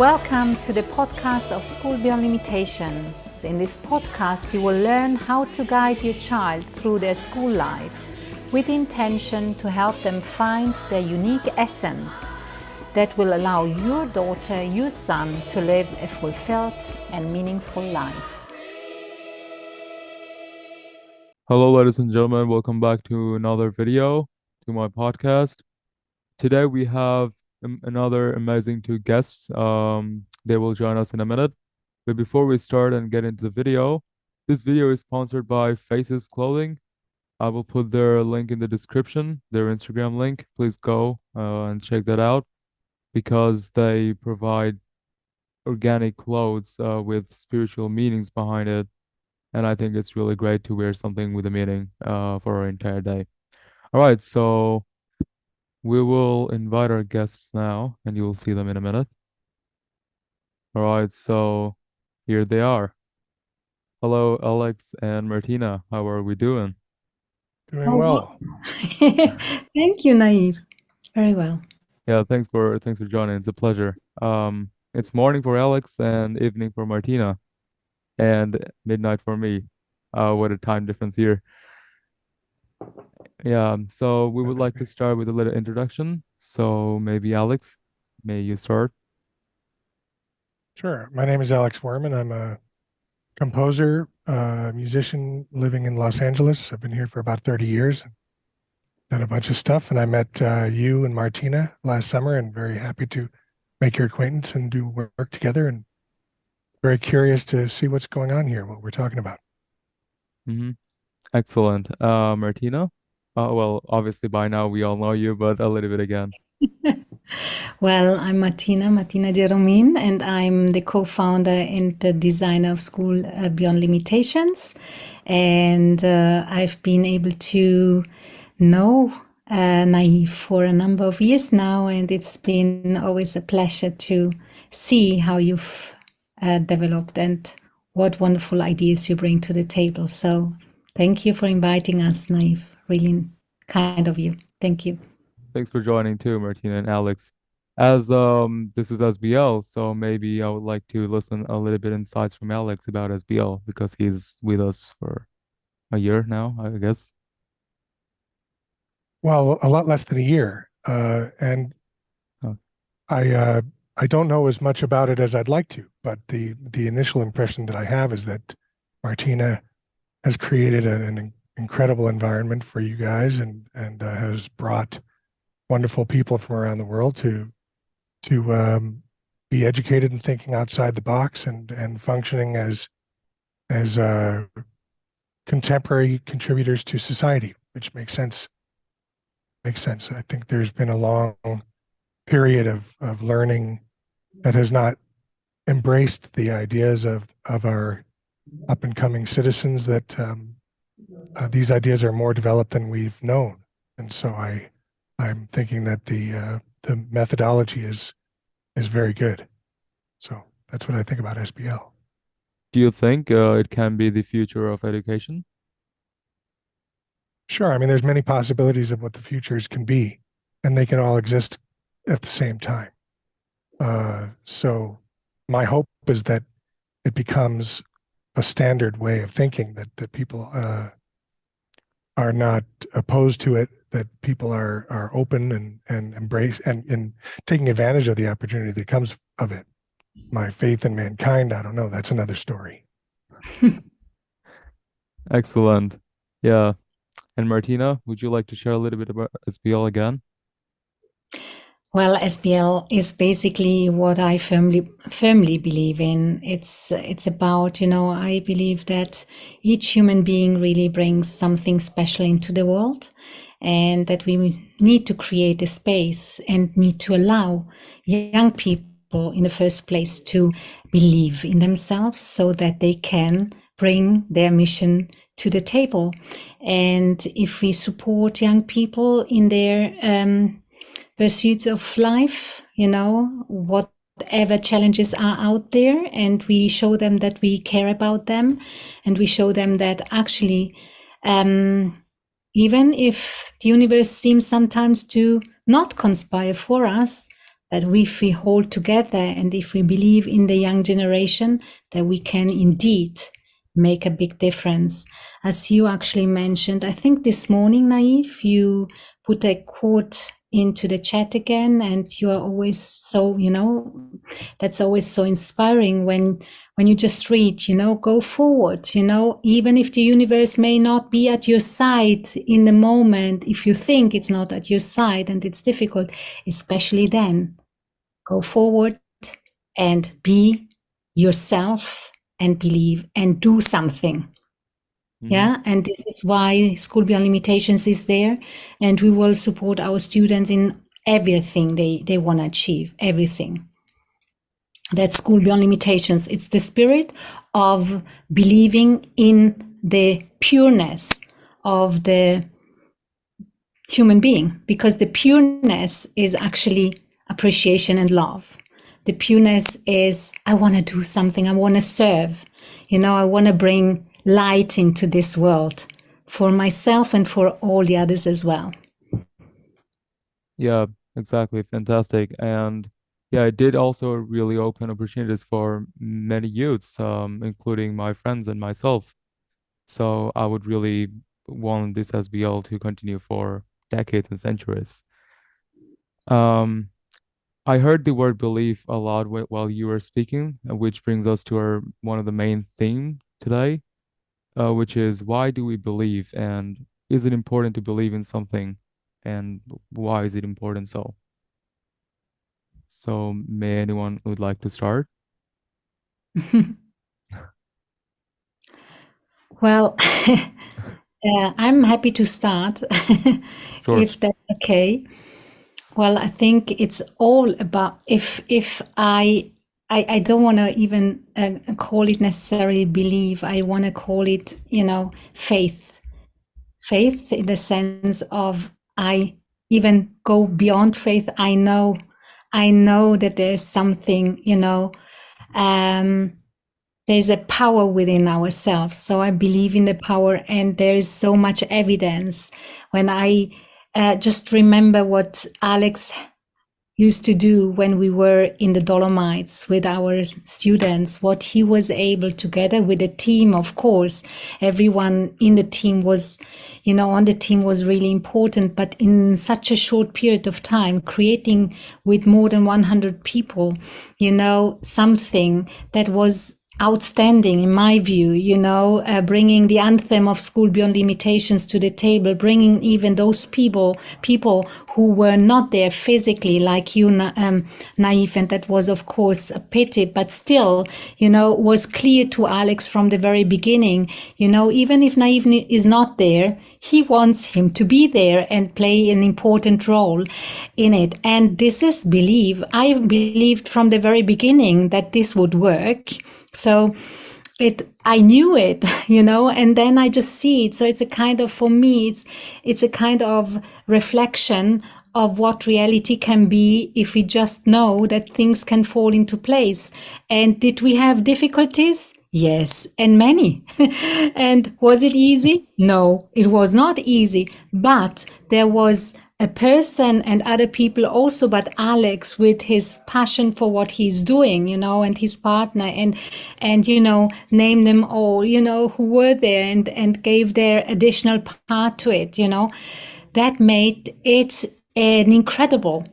Welcome to the podcast of School Beyond Limitations. In this podcast, you will learn how to guide your child through their school life with the intention to help them find their unique essence that will allow your daughter, your son to live a fulfilled and meaningful life. Hello, ladies and gentlemen. Welcome back to another video to my podcast. Today we have another amazing two guests. They will join us in a minute. But before we start and get into the video, this video is sponsored by Faces Clothing. I will put their link in the description, their Instagram link. Please go and check that out because they provide organic clothes with spiritual meanings behind it. And I think it's really great to wear something with a meaning for our entire day. All right, so we will invite our guests now, and you will see them in a minute. All right, so here they are. Hello, Alex and Martina. How are we doing? Doing well. Thank you, Nayeef. Very well. Yeah, thanks for joining. It's a pleasure. It's morning for Alex and evening for Martina, and midnight for me. What a time difference here. Yeah, so we would like to start with a little introduction. So maybe Alex, may you start? Sure. My name is Alex Wurman. I'm a composer, musician living in Los Angeles. I've been here for about 30 years, done a bunch of stuff, and I met you and Martina last summer, and very happy to make your acquaintance and do work together, and very curious to see what's going on here, what we're talking about. Mm-hmm. Excellent. Martina? Well, obviously by now we all know you, but a little bit again. Well, I'm Martina Jeromin, and I'm the co-founder and the designer of School Beyond Limitations. And I've been able to know Nayeef for a number of years now, and it's been always a pleasure to see how you've developed and what wonderful ideas you bring to the table. So thank you for inviting us, Nayeef. Really kind of you. Thank you. Thanks for joining too, Martina and Alex. As this is SBL, so maybe I would like to listen a little bit insights from Alex about SBL because he's with us for a year now, I guess. Well, a lot less than a year, and Oh. I don't know as much about it as I'd like to, but the initial impression that I have is that Martina has created an incredible environment for you guys, and has brought wonderful people from around the world to be educated and thinking outside the box and functioning as contemporary contributors to society, which makes sense. I think there's been a long period of learning that has not embraced the ideas of our up and coming citizens, that these ideas are more developed than we've known. And so I'm thinking that the methodology is very good. So that's what I think about SBL. Do you think it can be the future of education? Sure. I mean, there's many possibilities of what the futures can be, and they can all exist at the same time. So my hope is that it becomes a standard way of thinking, that people are not opposed to it, that people are open and embrace and taking advantage of the opportunity that comes of it. My faith in mankind, I don't know, that's another story. Excellent. Yeah. And Martina, would you like to share a little bit about SBL again? Well, SBL is basically what I firmly believe in. It's about, I believe that each human being really brings something special into the world, and that we need to create a space and need to allow young people in the first place to believe in themselves so that they can bring their mission to the table. And if we support young people in their pursuits of life, whatever challenges are out there, and we show them that we care about them, and we show them that actually, even if the universe seems sometimes to not conspire for us, that if we hold together and if we believe in the young generation, that we can indeed make a big difference. As you actually mentioned, I think this morning, Nayeef, you put a quote into the chat again, and you are always so, that's always so inspiring when you just read, go forward, even if the universe may not be at your side in the moment, if you think it's not at your side and it's difficult, especially then, go forward and be yourself and believe and do something. Yeah, and this is why School Beyond Limitations is there, and we will support our students in everything they want to achieve, everything. That's School Beyond Limitations. It's the spirit of believing in the pureness of the human being, because the pureness is actually appreciation and love. The pureness is, I want to do something, I want to serve, I want to bring light into this world for myself and for all the others as well. Yeah, exactly. Fantastic. And yeah, it did also really open opportunities for many youths, including my friends and myself. So I would really want this SBL to continue for decades and centuries. Um, I heard the word belief a lot while you were speaking, which brings us to our one of the main theme today, which is why do we believe, and is it important to believe in something, and why is it important so? So may anyone would like to start? Well, I'm happy to start Sure. if that's okay. Well, I think it's all about if I don't want to even call it necessarily believe. I want to call it, faith. Faith in the sense of I even go beyond faith. I know that there's something, there's a power within ourselves. So I believe in the power, and there is so much evidence. When I just remember what Alex used to do when we were in the Dolomites with our students, what he was able, together with a team, of course, everyone in the team was, on the team was really important, but in such a short period of time, creating with more than 100 people, something that was outstanding in my view, bringing the anthem of School Beyond Limitations to the table, bringing even those people who were not there physically, like you, Nayeef, and that was of course a pity, but still, was clear to Alex from the very beginning, even if Nayeef is not there, he wants him to be there and play an important role in it. And this is belief. I believed from the very beginning that this would work. So I knew it, and then I just see it. So it's a kind of, for me, it's a kind of reflection of what reality can be if we just know that things can fall into place. And did we have difficulties? Yes, and many. And was it easy? No, it was not easy, but there was a person and other people also, but Alex with his passion for what he's doing, and his partner and, name them all, who were there and gave their additional part to it, that made it an incredible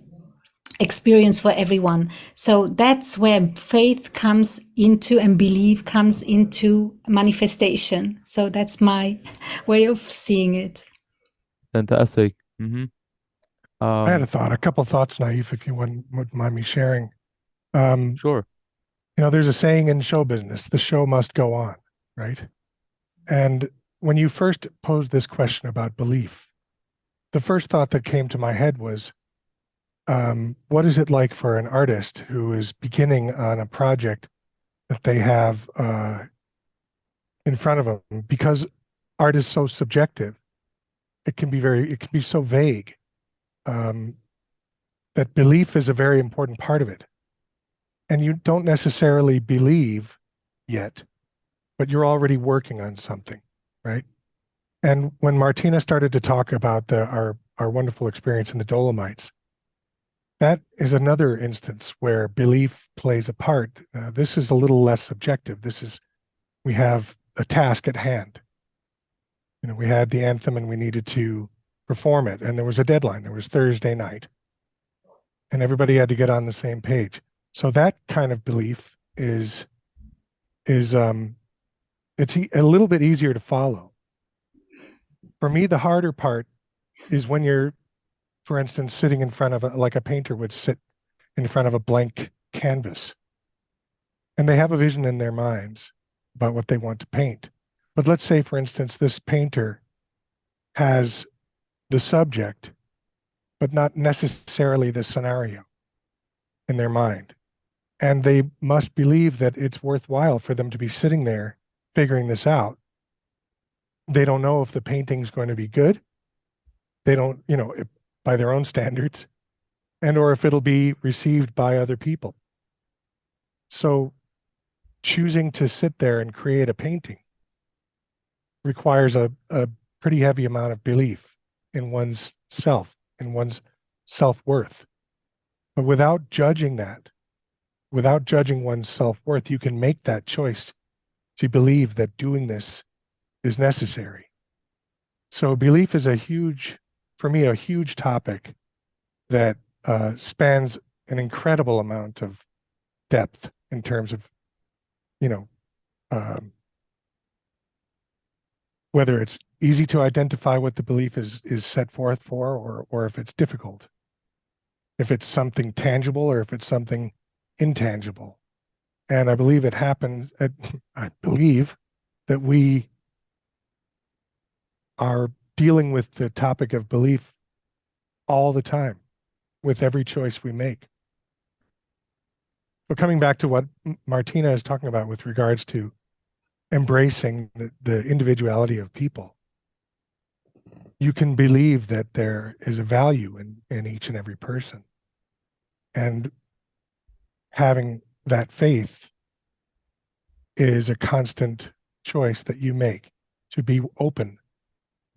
experience for everyone. So that's where faith comes into and belief comes into manifestation. So that's my way of seeing it. Fantastic. I had a couple thoughts, Nayeef, if you wouldn't mind me sharing. Sure. There's a saying in show business, the show must go on, right? And when you first posed this question about belief, the first thought that came to my head was, what is it like for an artist who is beginning on a project that they have in front of them? Because art is so subjective, it can be so vague. That belief is a very important part of it. And you don't necessarily believe yet, but you're already working on something, right? And when Martina started to talk about our wonderful experience in the Dolomites, that is another instance where belief plays a part. This is a little less subjective. We have a task at hand. We had the anthem and we needed to perform it, and there was a deadline. There was Thursday night, and everybody had to get on the same page. So that kind of belief is it's a little bit easier to follow. For me, the harder part is when you're, for instance, sitting in front of like a painter would sit in front of a blank canvas, and they have a vision in their minds about what they want to paint. But let's say, for instance, this painter has the subject, but not necessarily the scenario in their mind. And they must believe that it's worthwhile for them to be sitting there figuring this out. They don't know if the painting's going to be good. They don't, by their own standards, and or if it'll be received by other people. So choosing to sit there and create a painting requires a pretty heavy amount of belief in one's self, in one's self-worth. But without judging one's self-worth, you can make that choice to believe that doing this is necessary. So belief is for me, a huge topic that spans an incredible amount of depth in terms of, whether it's easy to identify what the belief is set forth for, or if it's difficult, if it's something tangible or if it's something intangible. And I believe I believe that we are dealing with the topic of belief all the time with every choice we make. But coming back to what Martina is talking about with regards to embracing the individuality of people, you can believe that there is a value in each and every person. And having that faith is a constant choice that you make to be open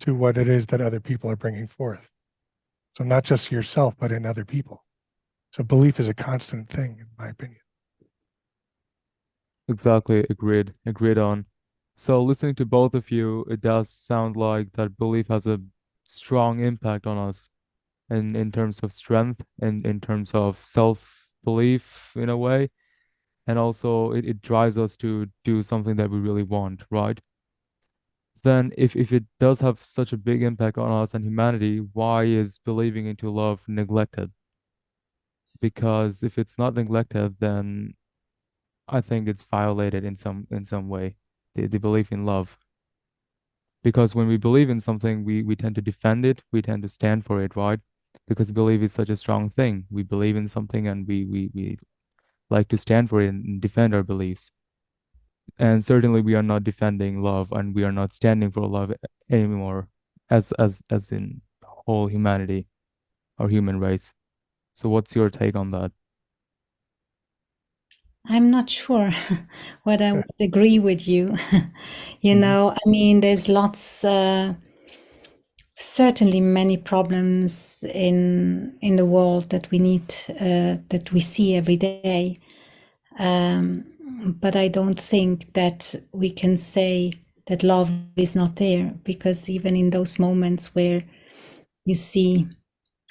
to what it is that other people are bringing forth. So not just yourself, but in other people. So belief is a constant thing, in my opinion. Exactly. Agreed on. So listening to both of you, it does sound like that belief has a strong impact on us in terms of strength and in terms of self-belief in a way. And also it drives us to do something that we really want, right? Then if it does have such a big impact on us and humanity, why is believing into love neglected? Because if it's not neglected, then I think it's violated in some way, the belief in love. Because when we believe in something, we tend to defend it, we tend to stand for it, right? Because belief is such a strong thing. We believe in something and we like to stand for it and defend our beliefs. And certainly we are not defending love and we are not standing for love anymore as in whole humanity or human race. So what's your take on that? I'm not sure whether I would agree with you. I mean, there's certainly many problems in the world that that we see every day. But I don't think that we can say that love is not there, because even in those moments where you see,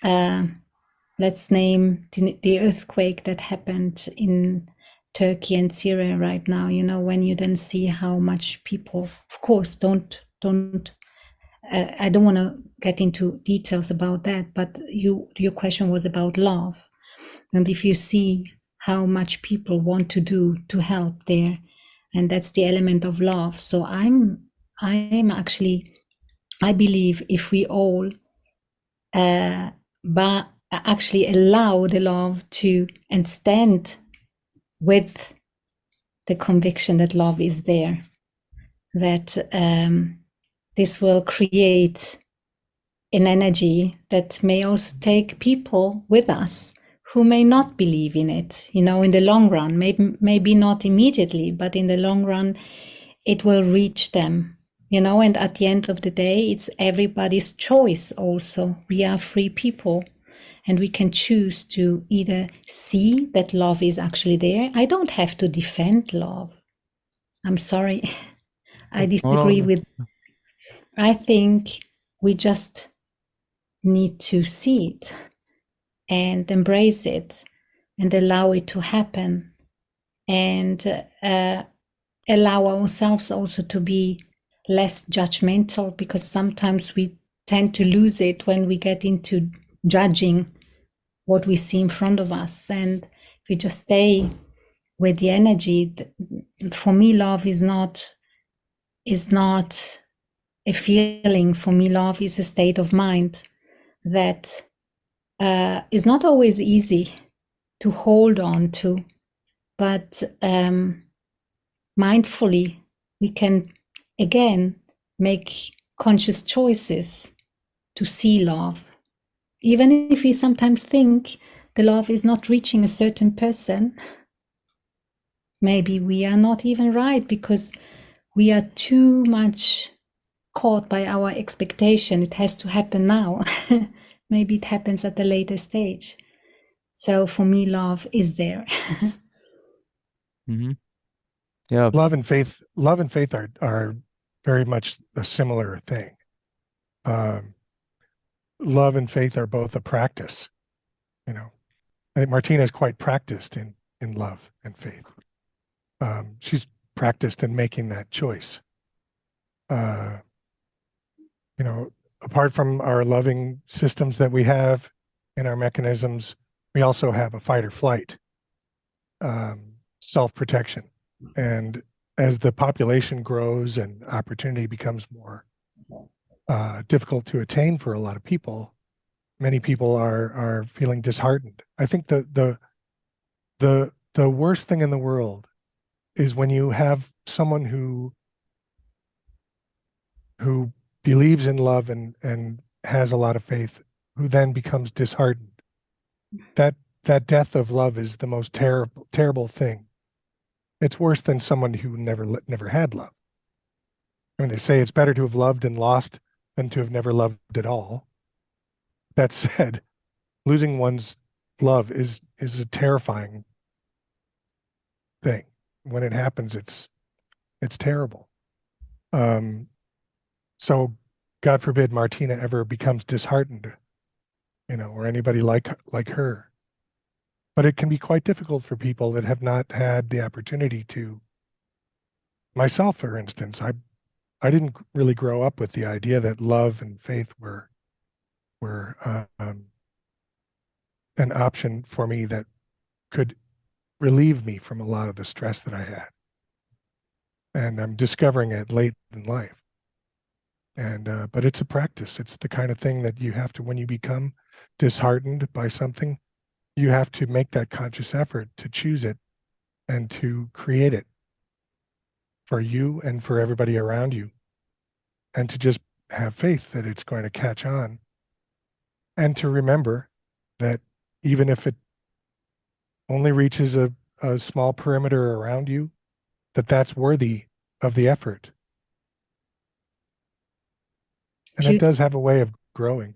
let's name the earthquake that happened in Turkey and Syria right now, when you then see how much people, of course, I don't want to get into details about that, but your question was about love. And if you see how much people want to do to help there, and that's the element of love. So I believe if we all but actually allow the love to and stand with the conviction that love is there, that this will create an energy that may also take people with us who may not believe in it, in the long run, maybe not immediately, but in the long run, it will reach them, and at the end of the day, it's everybody's choice also. We are free people. and we can choose to either see that love is actually there. I don't have to defend love. I'm sorry. I Oh disagree no. with. I think we just need to see it and embrace it and allow it to happen, and allow ourselves also to be less judgmental, because sometimes we tend to lose it when we get into judging what we see in front of us. And if we just stay with the energy, for me, love is not a feeling. For me, love is a state of mind that is not always easy to hold on to, but mindfully we can again make conscious choices to see love, even if we sometimes think the love is not reaching a certain person. Maybe we are not even right, because we are too much caught by our expectation. It has to happen now. Maybe it happens at a later stage. So for me, love is there. Mm-hmm. Yeah. Love and faith are very much a similar thing. Love and faith are both a practice. I think Martina is quite practiced in love and faith. She's practiced in making that choice. Apart from our loving systems that we have in our mechanisms, we also have a fight or flight, self-protection. And as the population grows and opportunity becomes more difficult to attain for a lot of people, many people are feeling disheartened. I think the worst thing in the world is when you have someone who believes in love and has a lot of faith, who then becomes disheartened. That death of love is the most terrible thing. It's worse than someone who never had love. I mean, they say it's better to have loved and lost than to have never loved at all. That said, losing one's love is a terrifying thing. When it happens, it's terrible. So God forbid Martina ever becomes disheartened, or anybody like her. But it can be quite difficult for people that have not had the opportunity to. Myself, for instance, I didn't really grow up with the idea that love and faith were an option for me that could relieve me from a lot of the stress that I had. And I'm discovering it late in life. But it's a practice. It's the kind of thing that you have to, when you become disheartened by something, you have to make that conscious effort to choose it and to create it for you and for everybody around you, and to just have faith that it's going to catch on, and to remember that even if it only reaches a small perimeter around you, that's worthy of the effort. And it does have a way of growing.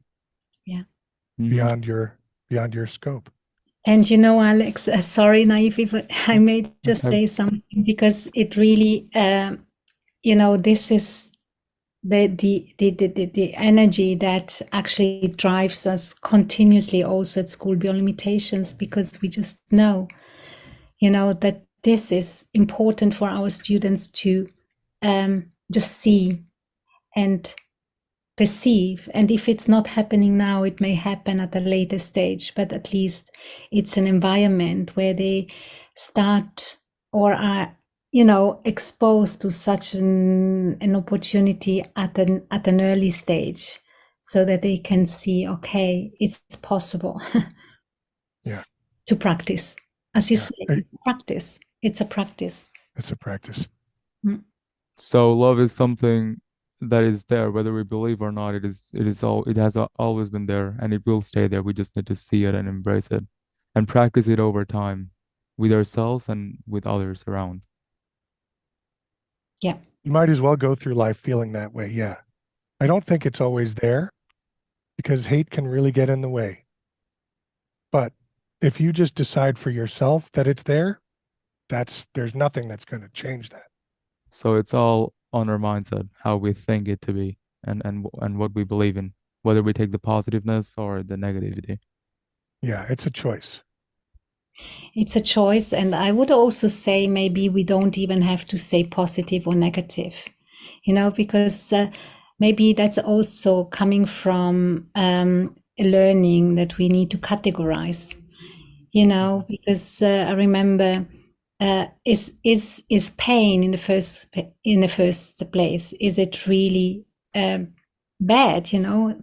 Yeah. Beyond your scope. And Alex, sorry, Nayeef, if I may just say something, because it really, this is the energy that actually drives us continuously also at School Beyond Limitations, because we just know, that this is important for our students to just see and perceive. And if it's not happening now, it may happen at a later stage, but at least it's an environment where they start or are exposed to such an opportunity at an early stage, so that they can see, okay, it's possible. Yeah, to practice, as you say, it's a practice. So love is something that is there, whether we believe or not. It has always been there, and it will stay there. We just need to see it and embrace it and practice it over time with ourselves and with others around. Yeah. You might as well go through life feeling that way. Yeah. I don't think it's always there, because hate can really get in the way. But if you just decide for yourself that it's there, there's nothing that's going to change that. So it's all on our mindset, how we think it to be, and what we believe in, whether we take the positiveness or the negativity. Yeah, it's a choice. It's a choice. And I would also say maybe we don't even have to say positive or negative, because maybe that's also coming from learning that we need to categorize, Mhm. because I remember is pain in the first place, is it really bad?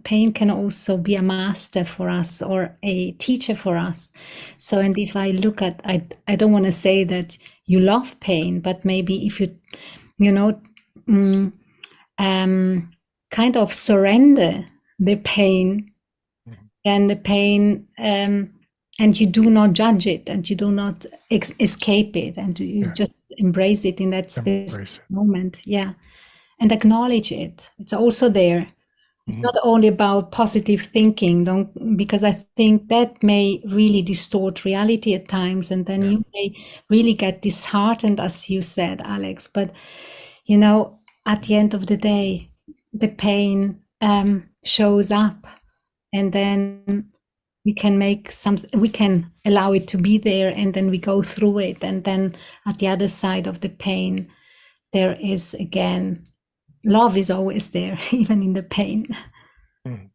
Pain can also be a master for us or a teacher for us. So, and if I look at, I don't want to say that you love pain, but maybe if you know mm, kind of surrender the pain, Mhm. and the pain, and you do not judge it, and you do not escape it, and you Yeah, just embrace it in that specific embrace it. moment. Yeah. And acknowledge it. It's also there. It's Mhm. not only about positive thinking, don't, because I think that may really distort reality at times, and then Yeah. you may really get disheartened, as you said, Alex. But at the end of the day, the pain shows up, and then we can allow it to be there, and then we go through it, and then at the other side of the pain, there is again love is always there, even in the pain. Mhm.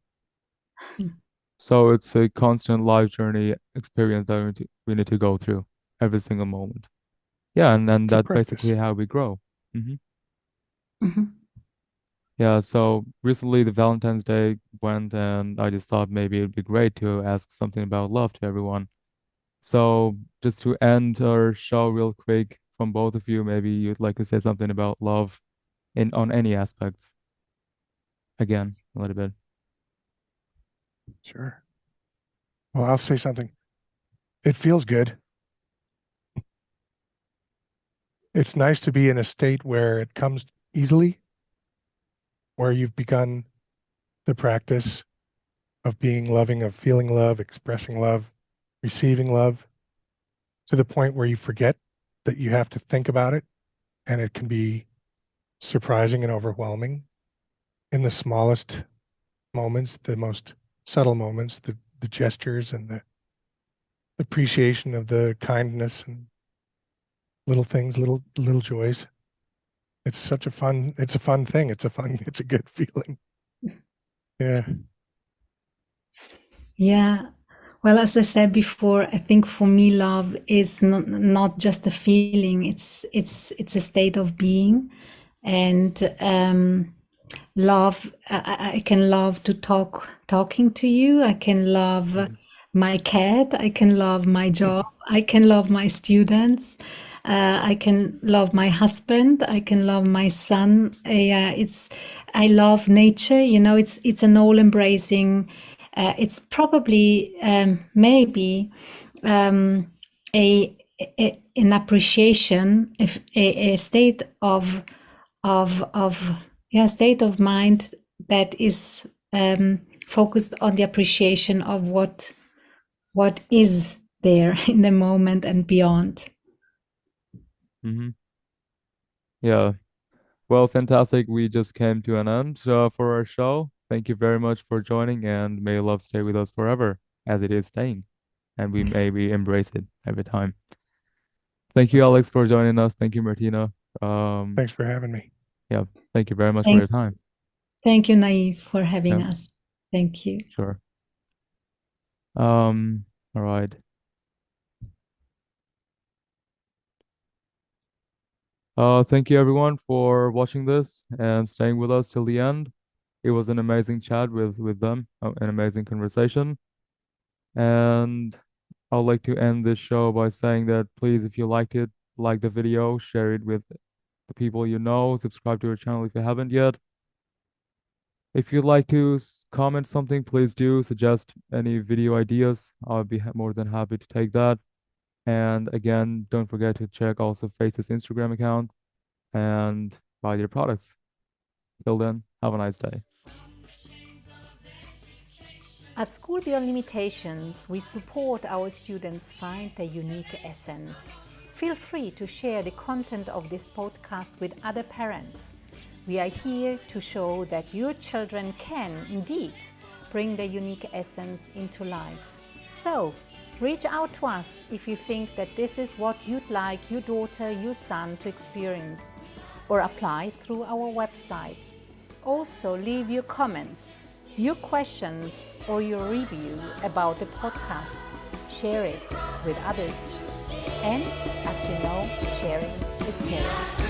So it's a constant life journey experience that we need to go through every single moment. Yeah, and It's a that's practice. basically how we grow. Hmm. Mhm. Yeah, so recently the Valentine's Day went, and I just thought maybe it'd be great to ask something about love to everyone. So just to end our show real quick from both of you, maybe you'd like to say something about love in on any aspects again, a little bit. Sure. Well, I'll say something. It feels good. It's nice to be in a state where it comes easily, where you've begun the practice of being loving, of feeling love, expressing love, receiving love, to the point where you forget that you have to think about it. And it can be surprising and overwhelming in the smallest moments, the most subtle moments, the gestures and the appreciation of the kindness and little things, little joys. It's a fun thing. It's a good feeling. Yeah. Yeah. Well, as I said before, I think for me, love is not just a feeling. It's a state of being, and love. I can love to talking to you. I can love Mhm. my cat. I can love my job. I can love my students. I can love my husband. I can love my son. Yeah, I love nature. It's an all embracing. It's probably maybe um, an appreciation, if a state of yeah, state of mind that is focused on the appreciation of what is there in the moment and beyond. Hmm. Yeah. Well, fantastic. We just came to an end for our show. Thank you very much for joining, and may love stay with us forever, as it is staying, and we maybe embrace it every time. Thank you, Alex, for joining us. Thank you, Martina. Um, Thanks for having me. yeah, thank you very much for Thank, your time. thank you, Naeef, for having Yeah, us. Thank you. sure. Um, all right. Thank you everyone for watching this and staying with us till the end. It was an amazing chat with them, an amazing conversation. And I'd like to end this show by saying that please, if you liked it, like the video, share it with the people you know, subscribe to our channel if you haven't yet. If you'd like to comment something, please do suggest any video ideas. I'll be more than happy to take that. And again, don't forget to check also Face's Instagram account and buy their products. Till then, have a nice day. At School Beyond Limitations, we support our students find their unique essence. Feel free to share the content of this podcast with other parents. We are here to show that your children can, indeed, bring their unique essence into life. So, reach out to us if you think that this is what you'd like your daughter, your son to experience, or apply through our website. Also, leave your comments, your questions, or your review about the podcast. Share it with others. And as you know, sharing is caring.